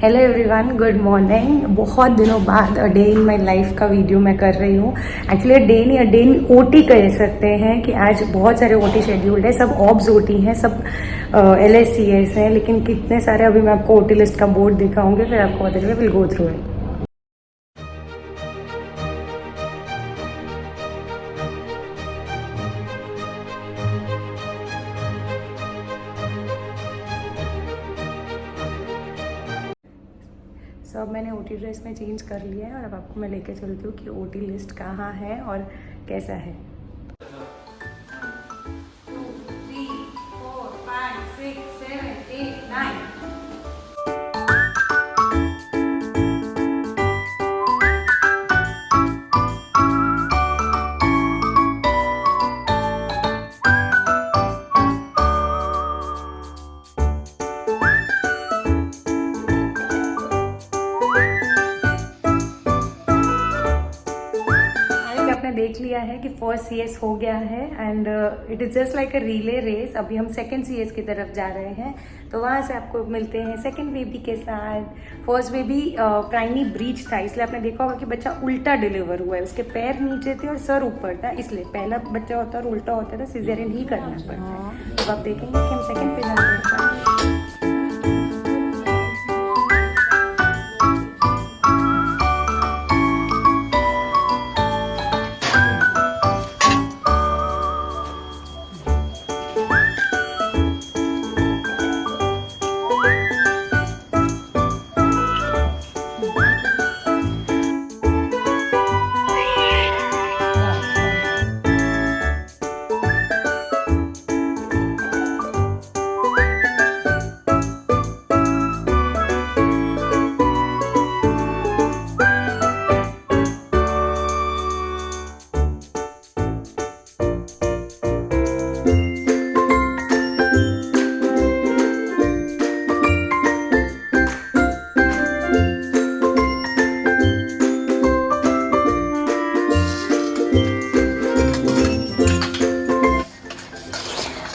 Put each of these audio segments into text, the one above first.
Hello everyone, good morning. बहुत दिनों बाद a day in my life का वीडियो मैं कर रही हूँ। Actually a day in OT कह सकते हैं कि आज बहुत सारे ओटी शेड्यूल्ड है। सब ऑब्स ओटी हैं, सब LSCS हैं, लेकिन कितने सारे अभी मैं आपको ओटी लिस्ट का बोर्ड दिखाऊंगी, फिर आपको पता चलेगा। Will go through it. So अब मैंने ओटी ड्रेस में चेंज कर लिया है और अब आपको मैं लेके चलती हूँ कि ओटी लिस्ट कहाँ है और कैसा है। 2, 3, 4, 5, 6, 7, 8, 9। आपने देख लिया है कि फर्स्ट CS हो गया है and it is just like a relay race. अभी हम सेकंड CS की तरफ जा रहे हैं, तो वहाँ से आपको मिलते हैं सेकंड बेबी के साथ। फर्स्ट बेबी प्राइमरी ब्रीच था, इसलिए आपने देखा होगा कि बच्चा उल्टा डिलीवर हुआ है। उसके पैर नीचे थे और सर ऊपर था, इसलिए पहला बच्चा होता है और उल्टा होता था, सिजेरियन ही करना पड़ता है। तो आप देखेंगे कि हम सेकेंड पे जा रहे हैं।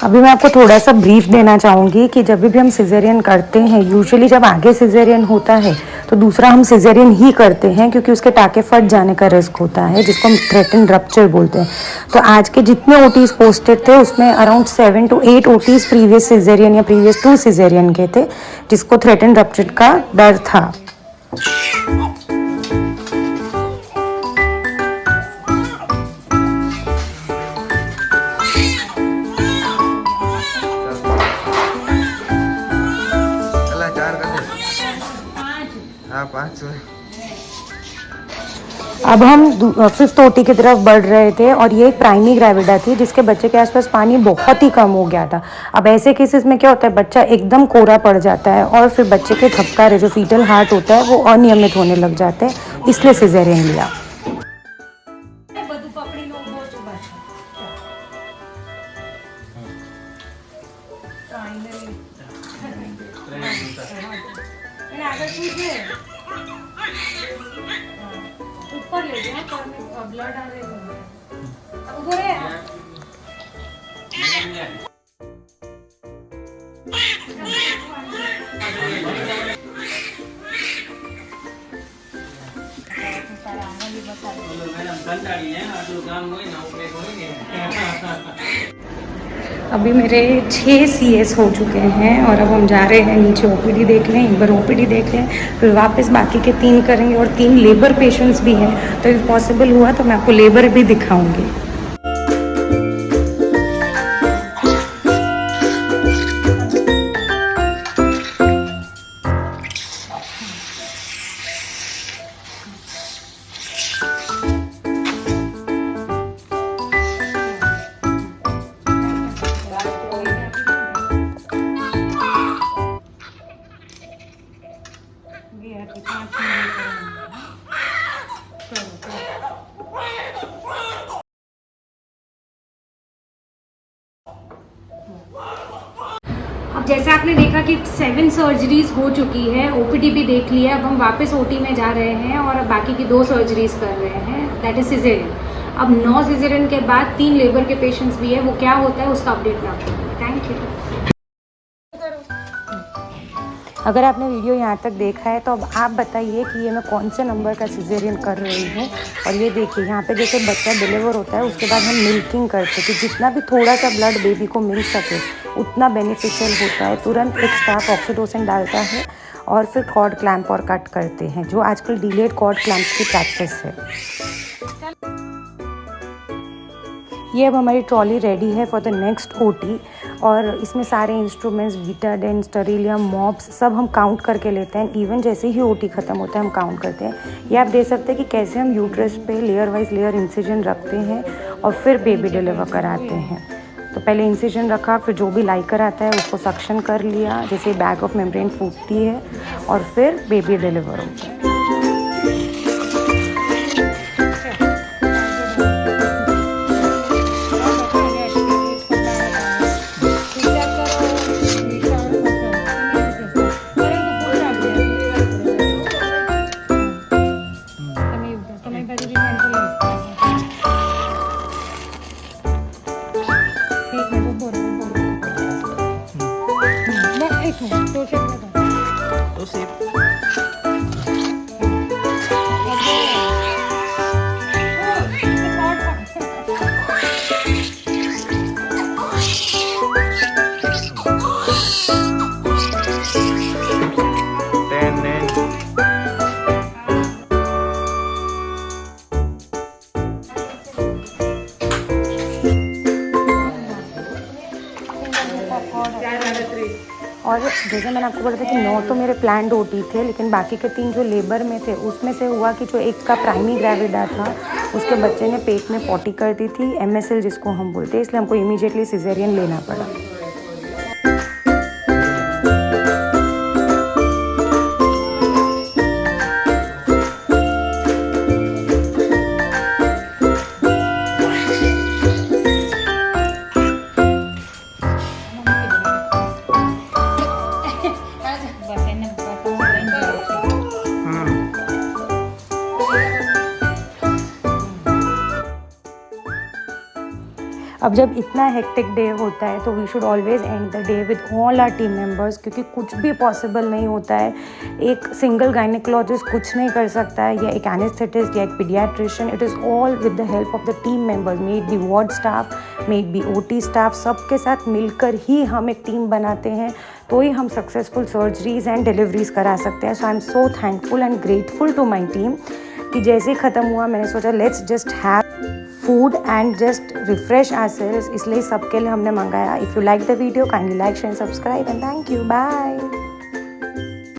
अभी मैं आपको थोड़ा सा ब्रीफ देना चाहूँगी कि जब भी हम सिजेरियन करते हैं, यूजुअली जब आगे सिजेरियन होता है तो दूसरा हम सिजेरियन ही करते हैं, क्योंकि उसके टाके फट जाने का रिस्क होता है, जिसको हम थ्रेटन रप्चर बोलते हैं। तो आज के जितने ओटीज पोस्टेड थे उसमें around 7 to 8 OTs previous caesarean या प्रीवियस 2 सिजेरियन के थे, जिसको थ्रेटन रप्चर का डर था। अब हम 5th ओटी की तरफ बढ़ रहे थे और ये एक प्राइमरी ग्रेविडा थी, जिसके बच्चे के आसपास पानी बहुत ही कम हो गया था। अब ऐसे केसेस में क्या होता है, बच्चा एकदम कोरा पड़ जाता है और फिर बच्चे के थपकार, जो फीटल हार्ट होता है, वो अनियमित होने लग जाते हैं, इसलिए सिजेरियन लिया। ऊपर ले गया पर ब्लड आ रहा है। उधर है अभी मेरे 6 CS हो चुके हैं और अब हम जा रहे हैं नीचे OPD देख लें, एक बार OPD देख लें, फिर वापस बाकी के 3 करेंगे और 3 लेबर पेशेंट्स भी हैं, तो इफ पॉसिबल हुआ तो मैं आपको लेबर भी दिखाऊंगी। अब जैसे आपने देखा कि 7 सर्जरीज हो चुकी है, OPD भी देख लिया, अब हम वापस OT में जा रहे हैं और अब बाकी की 2 सर्जरीज कर रहे हैं, दैट इज सिजेरियन। अब 9 सिजेरियन के बाद 3 लेबर के पेशेंट्स भी है, वो क्या होता है उसका अपडेट मैं आपको दूंगी। Thank you. अगर आपने वीडियो यहाँ तक देखा है तो अब आप बताइए कि ये मैं कौन से नंबर का सिजेरियन कर रही हूँ। और ये देखिए यहाँ पे जैसे बच्चा डिलीवर होता है उसके बाद हम मिल्किंग करते हैं कि जितना भी थोड़ा सा ब्लड बेबी को मिल सके उतना बेनिफिशियल होता है। तुरंत एक स्टाफ ऑक्सीटोसिन डालता है और फिर कॉर्ड क्लैम्प और कट करते हैं, जो आजकल डिलेड कॉर्ड क्लैम्प की प्रैक्टिस है। ये अब हमारी ट्रॉली रेडी है फॉर द नेक्स्ट ओटी और इसमें सारे इंस्ट्रूमेंट्स, बीटाडिन, स्टेरिलियम, मॉप्स सब हम काउंट करके लेते हैं। इवन जैसे ही ओटी ख़त्म होता है हम काउंट करते हैं। ये आप देख सकते हैं कि कैसे हम यूट्रस पे लेयर वाइज लेयर इंसिजन रखते हैं और फिर बेबी डिलीवर कराते हैं। तो पहले इंसिजन रखा, फिर जो भी लाइकर आता है उसको सक्शन कर लिया, जैसे बैग ऑफ मेम्ब्रेन फूटती है और फिर बेबी डिलीवर होता है। और जैसे मैंने आपको बोला था कि 9 तो मेरे प्लान्ड ओटी थे, लेकिन बाकी के 3 जो लेबर में थे उसमें से हुआ कि जो एक का प्राइमी ग्रेविडा था उसके बच्चे ने पेट में पॉटी कर दी थी, MSL जिसको हम बोलते हैं, इसलिए हमको इमीडिएटली सिजेरियन लेना पड़ा। अब जब इतना हेक्टिक डे होता है तो we should always end the day with all our team members, क्योंकि कुछ भी पॉसिबल नहीं होता है। एक सिंगल गायनेकोलॉजिस्ट कुछ नहीं कर सकता है, या एक एनेस्थेटिस्ट या एक paediatrician. It is all with the help of the team members, may it be ward staff, may it be OT staff. सबके साथ मिलकर ही हम एक टीम बनाते हैं, तो ही हम सक्सेसफुल सर्जरीज एंड डिलीवरीज करा सकते हैं। So I am so thankful and grateful to my team कि जैसे ही ख़त्म हुआ मैंने सोचा let's just have food and just refresh ourselves, इसलिए सबके लिए हमने मंगाया। If you like the video kindly like, share, subscribe and thank you, bye.